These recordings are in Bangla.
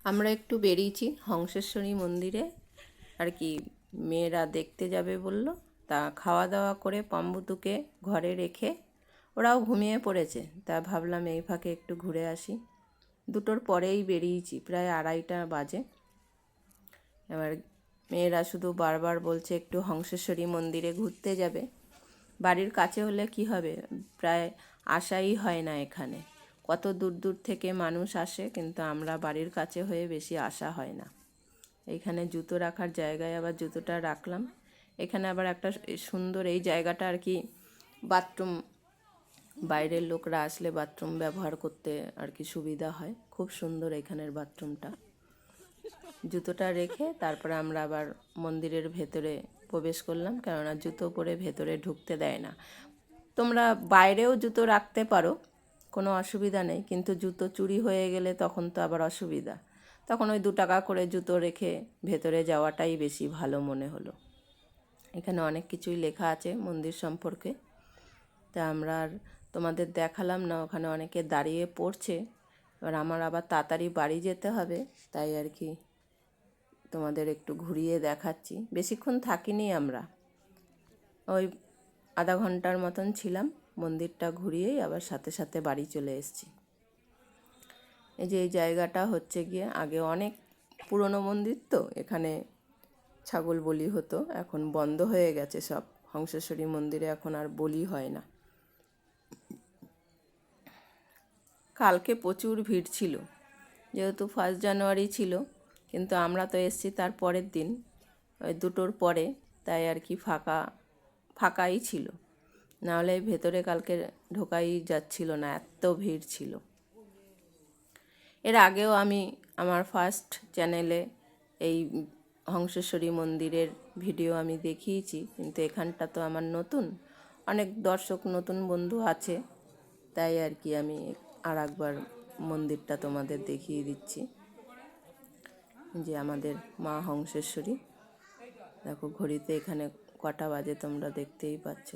আমরা একটু বেরিয়েছি হংসেশ্বরী মন্দিরে আর কি। মেয়েরা দেখতে যাবে বলল, তা খাওয়া দাওয়া করে পম্বুতুকে ঘরে রেখে ওরাও ঘুমিয়ে পড়েছে। তা ভাবলাম এই ফাঁকে একটু ঘুরে আসি। 2টোর পরেই বেরিয়েছি, প্রায় 2:30 বাজে। এবার মেয়েরা শুধু বারবার বলছে একটু হংসেশ্বরী মন্দিরে ঘুরতে যাবে। বাড়ির কাছে হলে কি হবে, প্রায় আসাই হয় না এখানে। কত দূর দূর থেকে মানুষ আসে, কিন্তু আমরা বাড়ির কাছে হয়ে বেশি আসা হয় না। এইখানে জুতো রাখার জায়গায় আবার জুতোটা রাখলাম। এখানে আবার একটা সুন্দর এই জায়গাটা আর কি, বাথরুম, বাইরের লোকরা আসলে বাথরুম ব্যবহার করতে আর কি সুবিধা হয়। খুব সুন্দর এখানের বাথরুমটা। জুতোটা রেখে তারপরে আমরা আবার মন্দিরের ভেতরে প্রবেশ করলাম, কেননা জুতো পরে ভেতরে ঢুকতে দেয় না। তোমরা বাইরেও জুতো রাখতে পারো, কোনো অসুবিধা নেই, কিন্তু জুতো চুরি হয়ে গেলে তখন তো আবার অসুবিধা। তখন ওই 2 টাকা করে জুতো রেখে ভেতরে যাওয়াটাই বেশি ভালো মনে হলো। এখানে অনেক কিছুই লেখা আছে মন্দির সম্পর্কে, তা আমরা আর তোমাদের দেখালাম না। ওখানে অনেকে দাঁড়িয়ে পড়ছে। এবার আমার আবার তাড়াতাড়ি বাড়ি যেতে হবে, তাই আর কি তোমাদের একটু ঘুরিয়ে দেখাচ্ছি। বেশিক্ষণ থাকিনি আমরা, ওই আধা ঘন্টার মতন ছিলাম। মন্দিরটা ঘুরিয়েই আবার সাথে সাথে বাড়ি চলে এসেছি। এই যে এই জায়গাটা হচ্ছে গিয়ে আগে অনেক পুরনো মন্দির, তো এখানে ছাগল বলি হতো, এখন বন্ধ হয়ে গেছে সব। হংসেশ্বরী মন্দিরে এখন আর বলি হয় না। কালকে প্রচুর ভিড় ছিল, যেহেতু 1 জানুয়ারি ছিল, কিন্তু আমরা তো এসেছি তার পরের দিন, ওই 2টোর পরে, তাই আর কি ফাঁকাই ছিল। নাহলে ভেতরে কালকে ঢোকাই যাচ্ছিল না, এত ভিড় ছিল। এর আগেও আমি আমার ফার্স্ট চ্যানেলে এই হংসেশ্বরী মন্দিরের ভিডিও আমি দেখিয়েছি, কিন্তু এখানটা তো আমার নতুন, অনেক দর্শক নতুন বন্ধু আছে, তাই আর কি আমি আর একবার মন্দিরটা তোমাদের দেখিয়ে দিচ্ছি। যে আমাদের মা হংসেশ্বরী, দেখো ঘড়িতে এখানে কটা বাজে তোমরা দেখতেই পাচ্ছ।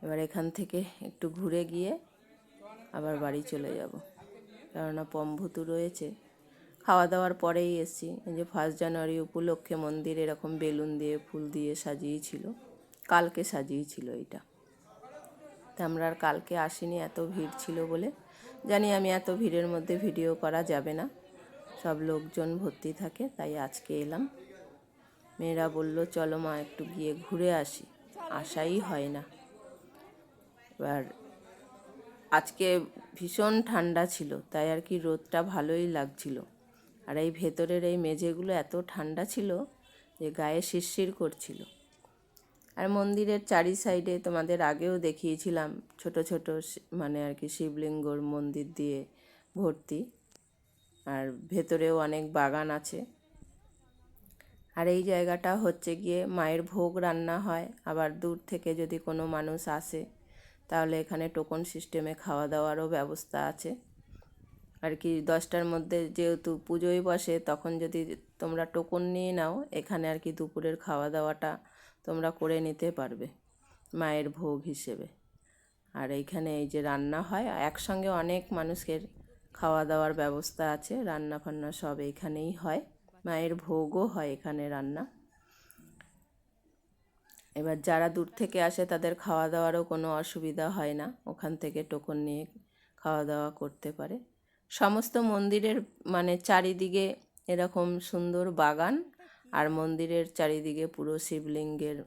এবার এখান থেকে একটু ঘুরে গিয়ে আবার বাড়ি চলে যাব, কেননা পম্বুতু রয়েছে। খাওয়া দাওয়ার পরেই এসেছি। এই যে 1 জানুয়ারি উপলক্ষে মন্দির এরকম বেলুন দিয়ে ফুল দিয়ে সাজিয়েছিল, কালকে সাজিয়েছিল এইটা। তা আমরা আর কালকে আসিনি, এত ভিড় ছিল বলে। জানি আমি এত ভিড়ের মধ্যে ভিডিও করা যাবে না, সব লোকজন ভর্তি থাকে, তাই আজকে এলাম। মেয়েরা বলল চলো মা একটু গিয়ে ঘুরে আসি, আসাই হয় না। এবার আজকে ভীষণ ঠান্ডা ছিল, তাই আর কি রোদটা ভালোই লাগছিল। আর এই ভেতরের এই মেঝেগুলো এত ঠান্ডা ছিল যে গায়ে শিরশির করছিল। আর মন্দিরের চারি সাইডে তোমাদের আগেও দেখিয়েছিলাম ছোট ছোট মানে আর কি শিবলিঙ্গর মন্দির দিয়ে ভর্তি, আর ভেতরেও অনেক বাগান আছে। আর এই জায়গাটা হচ্ছে গিয়ে মায়ের ভোগ রান্না হয়। আবার দূর থেকে যদি কোনো মানুষ আসে তাহলে এখানে টোকন সিস্টেমে খাওয়া দাওয়ারও ব্যবস্থা আছে আর কি। 10টার মধ্যে যেহেতু পুজোয় বসে, তখন যদি তোমরা টোকন নিয়ে নাও, এখানে আর কি দুপুরের খাওয়া দাওয়াটা তোমরা করে নিতে পারবে মায়ের ভোগ হিসেবে। আর এইখানে এই যে রান্না হয়, একসঙ্গে অনেক মানুষের খাওয়া দাওয়ার ব্যবস্থা আছে, রান্না ফান্না সব এইখানেই হয়, মায়ের ভোগও হয় এখানে রান্না। এবার যারা দূর থেকে আসে তাদের খাওয়া দাওয়ারও কোনো অসুবিধা হয় না, ওখান থেকে টোকন নিয়ে খাওয়া দাওয়া করতে পারে। সমস্ত মন্দিরের মানে চারিদিকে এরকম সুন্দর বাগান, আর মন্দিরের চারিদিকে পুরো শিবলিঙ্গের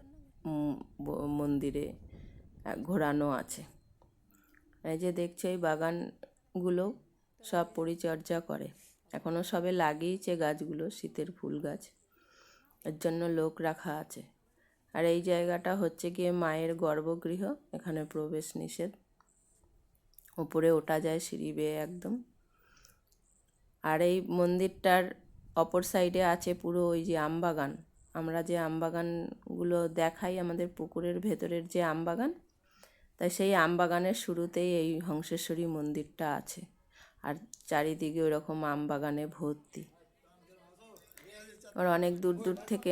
মন্দিরে ঘোরানো আছে। এই যে দেখছো এই বাগানগুলো সব পরিচর্যা করে, এখনও সবে লাগিয়েছে গাছগুলো, শীতের ফুল গাছ, এর জন্য লোক রাখা আছে। আর এই জায়গাটা হচ্ছে গিয়ে মায়ের গর্ভগৃহ, এখানে প্রবেশ নিষেধ, উপরে ওঠা যায় সিঁড়ি বেয়ে একদম। আর এই মন্দিরটার অপর সাইডে আছে পুরো ওই যে আমবাগান, আমরা যে আমবাগানগুলো দেখাই আমাদের পুকুরের ভেতরের যে আমবাগান, তাই সেই আমবাগানের শুরুতেই এই হংসেশ্বরী মন্দিরটা আছে। আর চারিদিকে ওরকম আমবাগানে ভর্তি। আর অনেক দূর দূর থেকে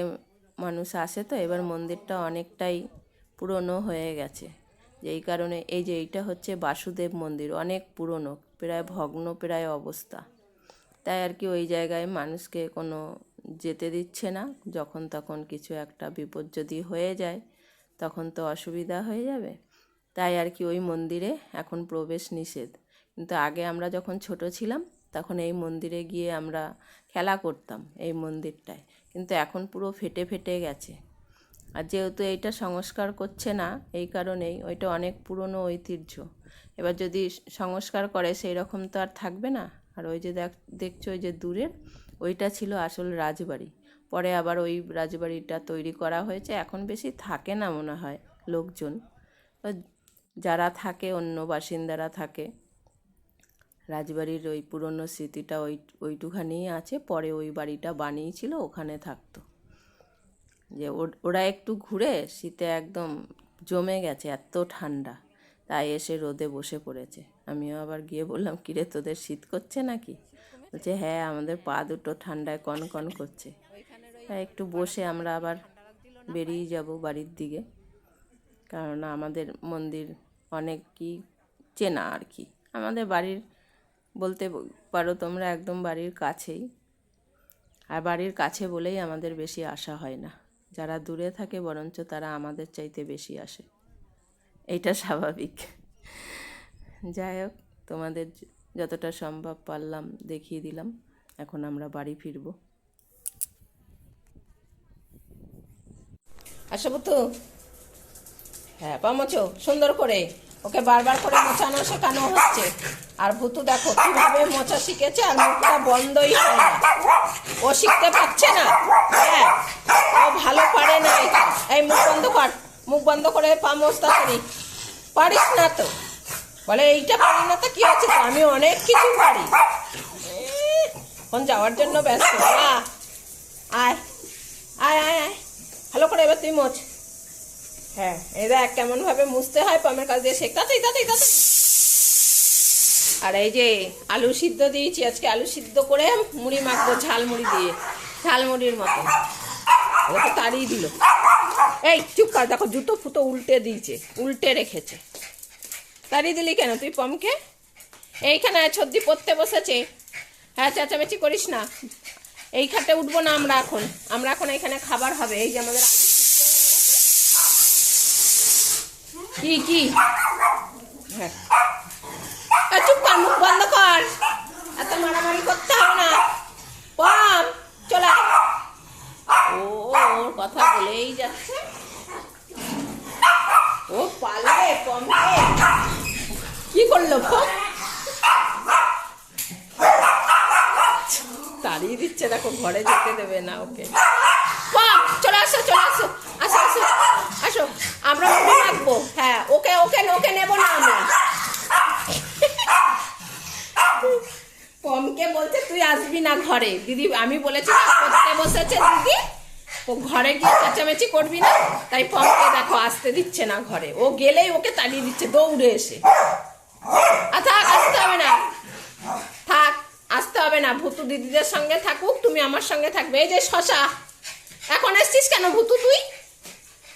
মানুষ আসে, তো এবার মন্দিরটা অনেকটাই পুরনো হয়ে গেছে, যেই কারণে এই যে এইটা হচ্ছে বাসুদেব মন্দির, অনেক পুরনো, প্রায় ভগ্ন প্রায় অবস্থা, তাই আর কি ওই জায়গায় মানুষকে কোনো যেতে দিচ্ছে না। যখন তখন কিছু একটা বিপদ যদি হয়ে যায় তখন তো অসুবিধা হয়ে যাবে। তাই আর কি ওই মন্দিরে এখন প্রবেশ নিষেধ। কিন্তু আগে আমরা যখন ছোট ছিলাম তখন এই মন্দিরে গিয়ে আমরা খেলা করতাম এই মন্দিরটায়, কিন্তু এখন পুরো ফেটে ফেটে গেছে। আর যেহেতু এইটা সংস্কার করছে না, এই কারণেই ওইটা অনেক পুরনো ঐতিহ্য। এবার যদি সংস্কার করে সেই রকম তো আর থাকবে না। আর ওই যে দেখছো ওই যে দূরের ওইটা ছিল আসল রাজবাড়ি। পরে আবার ওই রাজবাড়িটা তৈরি করা হয়েছে। এখন বেশি থাকে না মনে হয় লোকজন, যারা থাকে অন্য বাসিন্দারা থাকে। রাজবাড়ির ওই পুরনো স্মৃতিটা ওইটুখানিই আছে। পরে ওই বাড়িটা বানিয়েছিল, ওখানে থাকতো। যে ওরা একটু ঘুরে শীতে একদম জমে গেছে, এত ঠান্ডা, তাই এসে রোদে বসে পড়েছে। আমিও আবার গিয়ে বললাম, কিরে তোদের শীত করছে নাকি? বলছে হ্যাঁ, আমাদের পা দুটো ঠান্ডায় কনকন করছে। তাই একটু বসে আমরা আবার বেরিয়ে যাব বাড়ির দিকে, কারণ আমাদের মন্দির অনেক কি চেনা আর কি। আমাদের বাড়ির বলতে পারো তোমরা একদম বাড়ির কাছেই। আর বাড়ির কাছে বলেই আমাদের বেশি আসা হয় না। যারা দূরে থাকে বরঞ্চ তারা আমাদের চাইতে বেশি আসে, এইটা স্বাভাবিক। যাই হোক, তোমাদের যতটা সম্ভব পারলাম দেখিয়ে দিলাম। এখন আমরা বাড়ি ফিরব। আসবো তো? হ্যাঁ, পা মোছো সুন্দর করে। ওকে বারবার করে মোছানো শেখানো হচ্ছে। আর ভুতু দেখো কিভাবে মোছা শিখেছে, আর মুখটা বন্ধই হয় না। ও শিখতে পারছে না। হ্যাঁ, ও ভালো পারে না এটা। এই মুখ বন্ধ কর, মুখ বন্ধ করে পা মোছতে পারি। পারিস না তো? বলে এইটা পারি না তো কি হচ্ছে, তো আমি অনেক কিছু পারি। এখন যাওয়ার জন্য ব্যস্ত। আয় আয় আয় আয়, ভালো করে এবার তুই মোছ। হ্যাঁ, এই দেখ কেমন ভাবে মুছতে হয় পামের কাছ দিয়ে শেখ। তাতেই তাতেই তাতেই। আর এই যে আলু সিদ্ধ দিয়েছি আজকে, আলু সিদ্ধ করে মুড়ি মাখবো ঝালমুড়ি দিয়ে, ঝালমুড়ির মতো। ওকে তাড়িয়ে দিল। এই চুপ কর, দেখো জুতো ফুতো উল্টে দিয়েছে, উল্টে রেখেছে। তাড়িয়ে দিলি কেন তুই পমকে? এইখানে ছদ্দি পড়তে বসেছে। হ্যাঁ, চেঁচামেচি করিস না। এই খাটে উঠবো না আমরা এখন। আমরা এখন এখানে খাবার হবে। এই যে আমাদের কি কি, হ্যাঁ চুপ কর, মুখ বন্ধ কর, এত মারামারি করতে হবে না। পম চলে। ওর কথা বলেই যাচ্ছে। ও পালে পমকে কি করলো? তাড়িয়ে দিচ্ছে, দেখো ঘরে যেতে দেবে না ওকে। পম চলে আসো, চলে আসো, আসো আসো আসো, আমরা মুড়ি মাখবো। হ্যাঁ, ওকে ওকে ওকে নেবো না আমরা। পমকে বলছে তুই আসবি না ঘরে। দিদি আমি বলেছি না পড়তে বসেছে দিদি, ও ঘরে গিয়ে চেঁচামেচি করবি না। তাই পমকে দেখো আসতে দিচ্ছে না ঘরে। ও গেলেই ওকে তাড়িয়ে দিচ্ছে দৌড়ে এসে। থাক, আসতে হবে না, থাক, আসতে হবে না। ভুতু দিদিদের সঙ্গে থাকুক, তুমি আমার সঙ্গে থাকবে। এই যে শশা, এখন এসছিস কেন ভুতু তুই?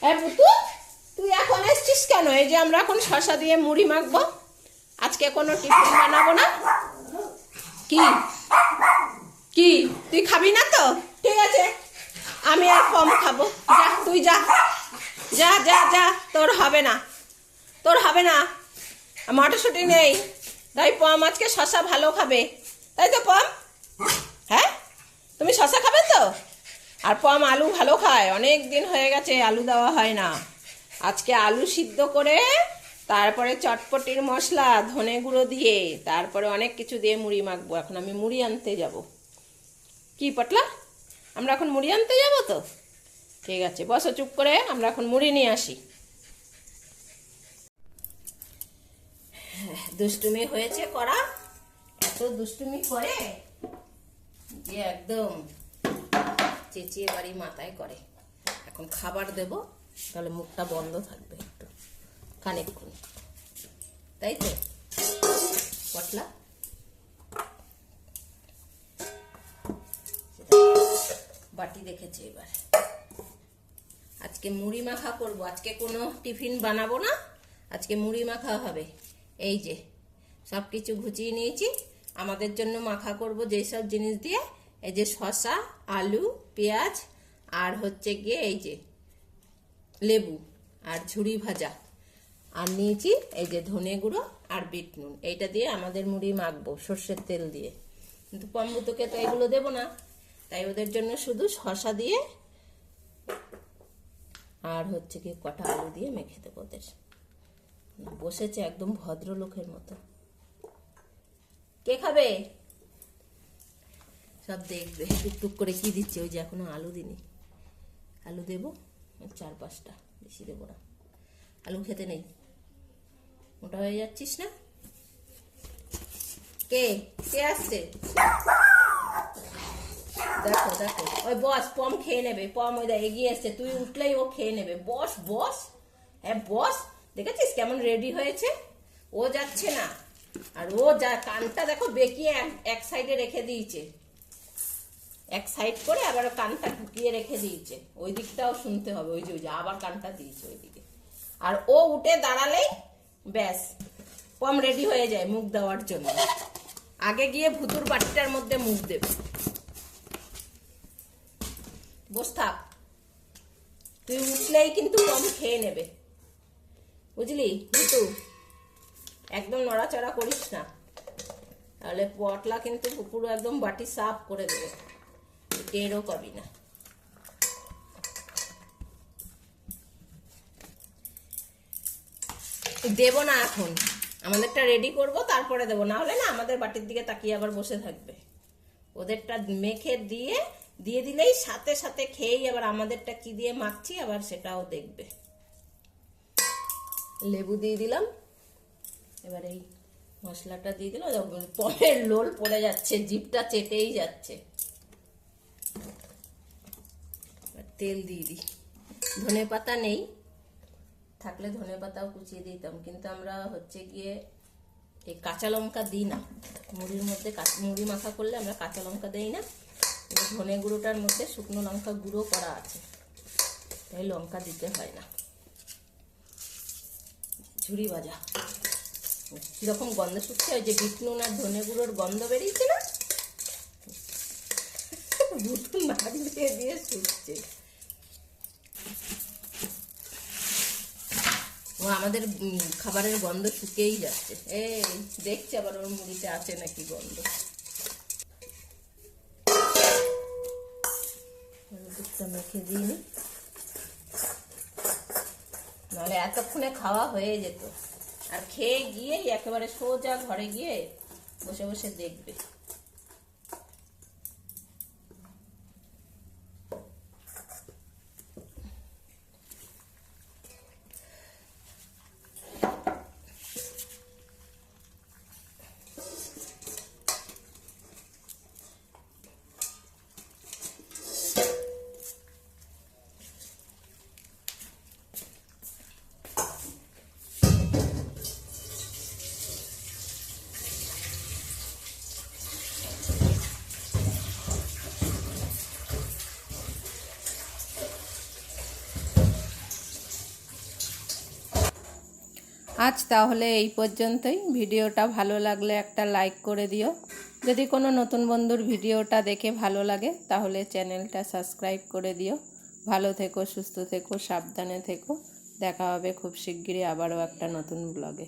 হ্যাঁ ভুতু, তুই এখন এসছিস কেন? এই যে আমরা এখন শশা দিয়ে মুড়ি মাখবো। আজকে কোনো টিফিন বানাবো না। কি কি তুই খাবি না তো? ঠিক আছে, আমি আর কম খাবো। যা তুই যা যা যা যা, তোর হবে না, তোর হবে না। মটরশুঁটি নেই, তাই পম আজকে শশা ভালো খাবে, তাই তো পম? হ্যাঁ, তুমি শশা খাবে তো? আর পম আলু ভালো খায়, অনেক দিন হয়ে গেছে আলু দেওয়া হয় না। আজকে আলু সিদ্ধ করে তারপরে চটপটির মশলা ধনে গুঁড়ো দিয়ে তারপরে অনেক কিছু দিয়ে মুড়ি মাখবো। এখন আমি মুড়ি আনতে যাব। কি পটলা, আমরা এখন মুড়ি আনতে যাব তো? ঠিক আছে, বসো চুপ করে, আমরা এখন মুড়ি নিয়ে আসি। দুষ্টুমি হয়েছে করা, এত দুষ্টুমি করে যে একদম চেঁচিয়ে বাড়ি মাথায় করে। এখন খাবার দেব, তাহলে মুখটা বন্ধ থাকবে একটু খানিকক্ষণ, তাই তো পটলা? বাটি দেখেছে এবার। আজকে মুড়ি মাখা করব। আজকে কোনো টিফিন বানাবো না, আজকে মুড়ি মাখা হবে। এই যে সব কিছু গুছিয়ে নিয়েছি, আমাদের জন্য মাখা করব যেই সব জিনিস দিয়ে, এই যে শসা, আলু, পেঁয়াজ, আর হচ্ছে গিয়ে এই যে লেবু আর ঝুড়ি ভাজা, আর নিয়েছি এই যে ধনে গুঁড়ো আর বিট নুন। এইটা দিয়ে আমাদের মুড়ি মাখবো সর্ষের তেল দিয়ে। কিন্তু পম্বুতোকে তো এগুলো দেবো না, তাই ওদের জন্য শুধু শসা দিয়ে আর হচ্ছে কি কটা আলু দিয়ে মেখে দেবো ওদের। বসেছে একদম ভদ্রলোকের মতো। কে খাবে? সব দেখবে টুকটুক করে কি দিচ্ছে। ওই যে এখনো আলু দিনি, আলু দেবো 4-5টা, বেশি দেবো না। আলু খেতে নেই, মোটা হয়ে যাচ্ছিস না। কে কে আসছে? দেখো দেখো, ওই বস, পম খেয়ে নেবে। পম ওই এগিয়ে এসছে, তুই উঠলেই ও খেয়ে নেবে। বস বস, হ্যাঁ বস। দেখেছিস কেমন রেডি হয়েছে? ও যাচ্ছে না, আর ও যা কানটা দেখো বেঁকিয়ে এক সাইডে রেখে দিয়েছে, এক সাইড করে আবার কানটা ঢুকিয়ে রেখে দিয়েছে। ওই দিকটাও শুনতে হবে, ওই যে আবার কানটা দিয়েছে ওইদিকে। আর ও উঠে দাঁড়ালেই ব্যাস পম রেডি হয়ে যায় মুখ দেওয়ার জন্য। আগে গিয়ে ভুতুর বাটিটার মধ্যে মুখ দেবে। বস থাক, তুই উঠলেই কিন্তু পম খেয়ে নেবে, বুঝলি ভুতু? একদম নড়াচড়া করিস না, তাহলে পটলা কিন্তু পুরো একদম বাটি সাফ করে দেবে, টেরও পাবি না। দেবো না এখন, আমাদেরটা রেডি করব তারপরে দেবো, না হলে না আমাদের বাটির দিকে তাকিয়ে আবার বসে থাকবে। ওদেরটা মেখে দিয়ে দিলেই সাথে সাথে খেয়েই আবার আমাদেরটা কি দিয়ে মাখছি আবার সেটাও দেখবে। লেবু দিয়ে দিলাম, এবার এই মশলাটা দিয়ে দিলাম। পমের লোল পড়ে যাচ্ছে, জিভটা চেটেই যাচ্ছে। তেল দিয়ে দিই। ধনে পাতা নেই, থাকলে ধনে পাতাও কুচিয়ে দিতাম, কিন্তু আমরা হচ্ছে গিয়ে এই কাঁচা লঙ্কা দিই না মুড়ির মধ্যে। মুড়ি মাখা করলে আমরা কাঁচা লঙ্কা দিই না, ধনে গুঁড়োটার মধ্যে শুকনো লঙ্কা গুঁড়ো করা আছে, তাই লঙ্কা দিতে হয় না। ঝুড়ি ভাজা কিরকম গন্ধ শুকছে, ওই যে বিট নুন আর ধনে গুঁড়োর গন্ধ বেরিয়েছে না, বুটু নাড়ি দিয়ে শুকছে। ও আমাদের খাবারের গন্ধ শুকেই যাচ্ছে। এই দেখছে আবার ওর মুড়িতে আছে নাকি গন্ধ। মেখে দিইনি, নাহলে এতক্ষণে খাওয়া হয়ে যেত। আর খেয়ে গিয়ে একেবারে সোজা ঘরে গিয়ে বসে বসে দেখবে। আজ তাহলে এই পর্যন্তই। ভিডিওটা ভালো লাগলে একটা লাইক করে দিও। যদি কোনো নতুন বন্ধুর ভিডিওটা দেখে ভালো লাগে তাহলে চ্যানেলটা সাবস্ক্রাইব করে দিও। ভালো থেকো, সুস্থ থেকো, সাবধানে থেকো। দেখা হবে খুব শিগগিরই আবারও একটা নতুন ব্লগে।